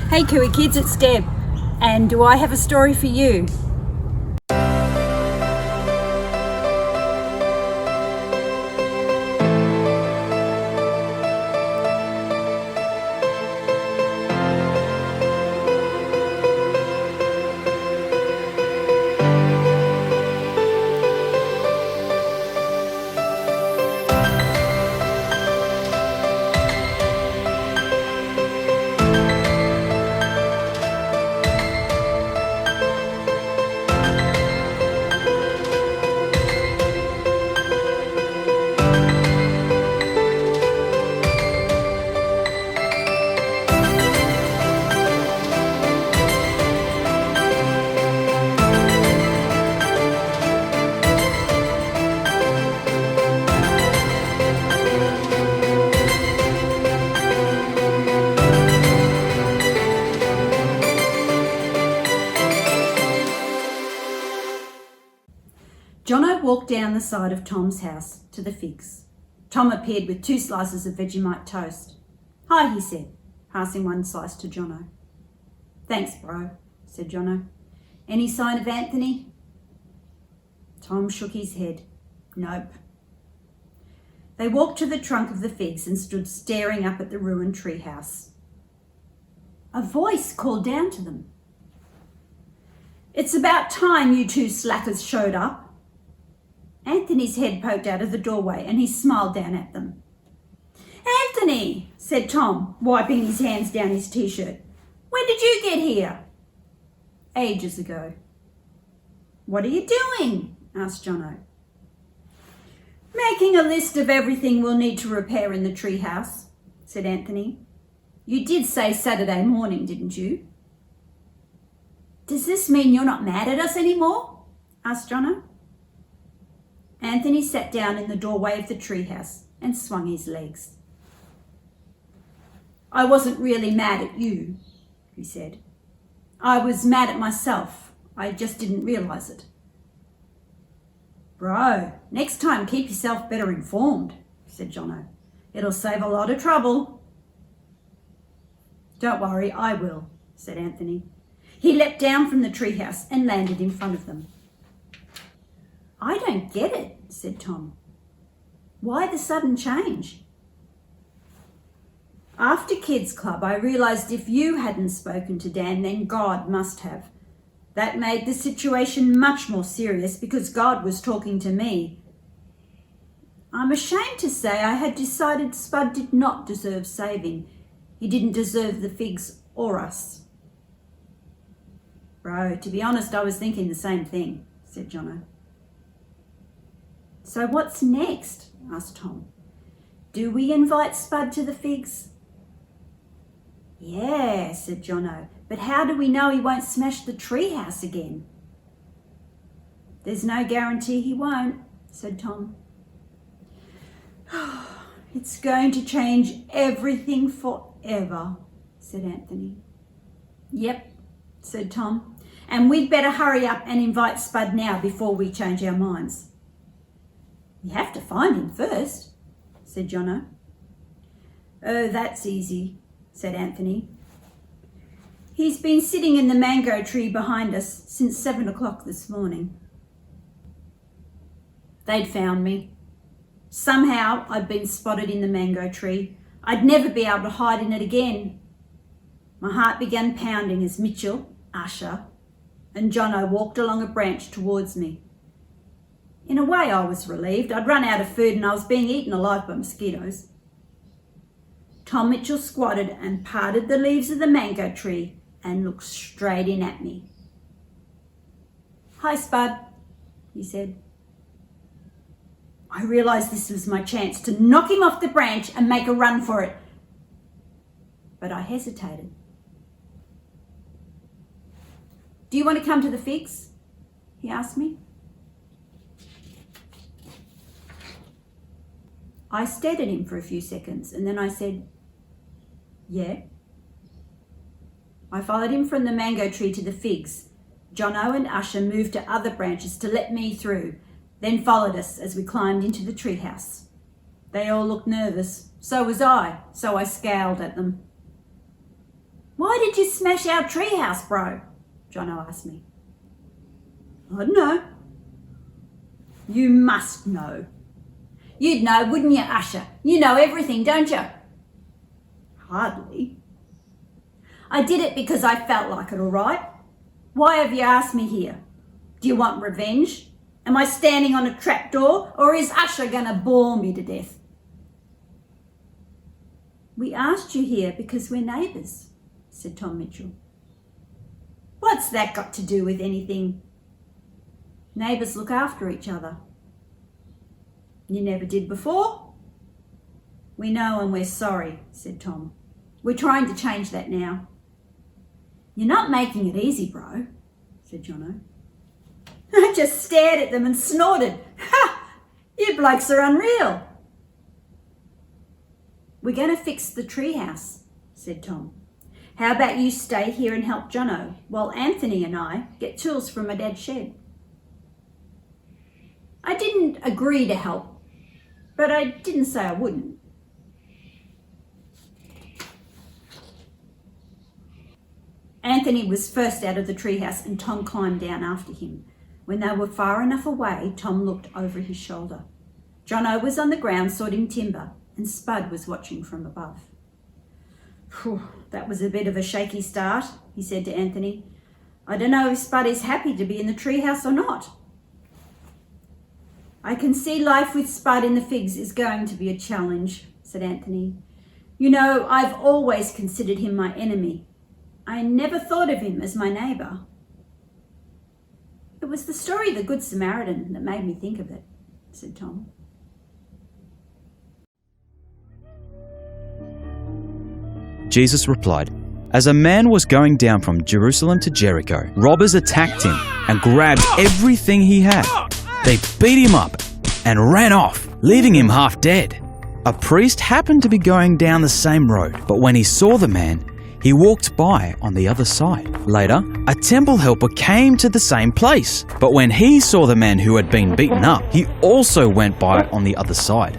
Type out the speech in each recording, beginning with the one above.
Hey Kiwi Kids, it's Deb, and do I have a story for you? Jono walked down the side of Tom's house to the figs. Tom appeared with 2 slices of Vegemite toast. "Hi," he said, passing one slice to Jono. "Thanks, bro," said Jono. "Any sign of Anthony?" Tom shook his head. "Nope." They walked to the trunk of the figs and stood staring up at the ruined treehouse. A voice called down to them. "It's about time you 2 slackers showed up." Anthony's head poked out of the doorway and he smiled down at them. "Anthony," said Tom, wiping his hands down his t-shirt. "When did you get here?" "Ages ago." "What are you doing?" asked Jono. "Making a list of everything we'll need to repair in the treehouse," said Anthony. "You did say Saturday morning, didn't you?" "Does this mean you're not mad at us anymore?" asked Jono. Anthony sat down in the doorway of the treehouse and swung his legs. "I wasn't really mad at you," he said. "I was mad at myself. I just didn't realise it." "Bro, next time keep yourself better informed," said Jono. "It'll save a lot of trouble." "Don't worry, I will," said Anthony. He leapt down from the treehouse and landed in front of them. "I don't get it," said Tom. "Why the sudden change?" "After Kids Club, I realised if you hadn't spoken to Dan, then God must have. That made the situation much more serious because God was talking to me. I'm ashamed to say I had decided Spud did not deserve saving. He didn't deserve the figs or us." "Bro, to be honest, I was thinking the same thing," said Jono. "So what's next?" asked Tom. "Do we invite Spud to the figs?" "Yeah," said Jono, "but how do we know he won't smash the treehouse again?" "There's no guarantee he won't," said Tom. "It's going to change everything forever," said Anthony. "Yep," said Tom, "and we'd better hurry up and invite Spud now before we change our minds." "We have to find him first," said Jono. "Oh, that's easy," said Anthony. "He's been sitting in the mango tree behind us since 7 o'clock this morning." They'd found me. Somehow I'd been spotted in the mango tree. I'd never be able to hide in it again. My heart began pounding as Mitchell, Usher, and Jono walked along a branch towards me. In a way, I was relieved. I'd run out of food and I was being eaten alive by mosquitoes. Tom Mitchell squatted and parted the leaves of the mango tree and looked straight in at me. "Hi, Spud," he said. I realised this was my chance to knock him off the branch and make a run for it. But I hesitated. "Do you want to come to the figs?" he asked me. I stared at him for a few seconds and then I said, "Yeah." I followed him from the mango tree to the figs. Jono and Usher moved to other branches to let me through, then followed us as we climbed into the treehouse. They all looked nervous. So was I, so I scowled at them. Why did you smash our treehouse, bro? Jono asked me. I don't know. You must know. You'd know, wouldn't you, Usher? You know everything, don't you? Hardly. I did it because I felt like it, all right? Why have you asked me here? Do you want revenge? Am I standing on a trapdoor, or is Usher going to bore me to death? We asked you here because we're neighbours, said Tom Mitchell. What's that got to do with anything? Neighbours look after each other. You never did before? We know and we're sorry, said Tom. We're trying to change that now. You're not making it easy, bro, said Jono. I just stared at them and snorted. Ha! You blokes are unreal. We're going to fix the treehouse, said Tom. How about you stay here and help Jono while Anthony and I get tools from my dad's shed? I didn't agree to help, but I didn't say I wouldn't. Anthony was first out of the treehouse and Tom climbed down after him. When they were far enough away, Tom looked over his shoulder. Jono was on the ground sorting timber and Spud was watching from above. Phew, that was a bit of a shaky start, he said to Anthony. I don't know if Spud is happy to be in the treehouse or not. I can see life with Spud in the figs is going to be a challenge, said Anthony. You know, I've always considered him my enemy. I never thought of him as my neighbour. It was the story of the Good Samaritan that made me think of it, said Tom. Jesus replied, As a man was going down from Jerusalem to Jericho, robbers attacked him and grabbed everything he had. They beat him up and ran off, leaving him half dead. A priest happened to be going down the same road, but when he saw the man, he walked by on the other side. Later, a temple helper came to the same place, but when he saw the man who had been beaten up, he also went by on the other side.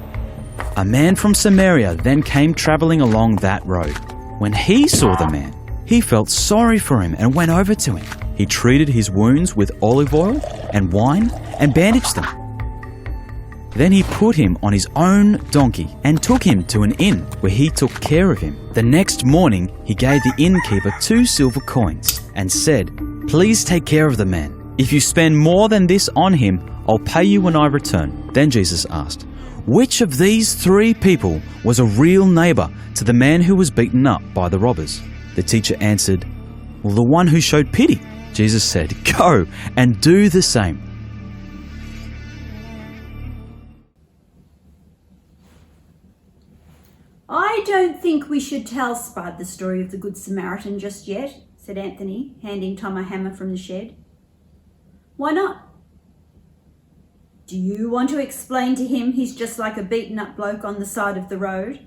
A man from Samaria then came travelling along that road. When he saw the man, he felt sorry for him and went over to him. He treated his wounds with olive oil and wine and bandaged them. Then he put him on his own donkey and took him to an inn where he took care of him. The next morning, he gave the innkeeper 2 silver coins and said, Please take care of the man. If you spend more than this on him, I'll pay you when I return. Then Jesus asked, Which of these 3 people was a real neighbour to the man who was beaten up by the robbers? The teacher answered, Well, the one who showed pity. Jesus said, Go and do the same. I don't think we should tell Spud the story of the Good Samaritan just yet, said Anthony, handing Tom a hammer from the shed. Why not? Do you want to explain to him he's just like a beaten up bloke on the side of the road?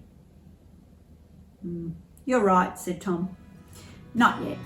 You're right, said Tom. Not yet.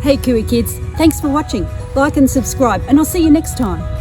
Hey Kiwi Kids, thanks for watching. Like and subscribe and I'll see you next time.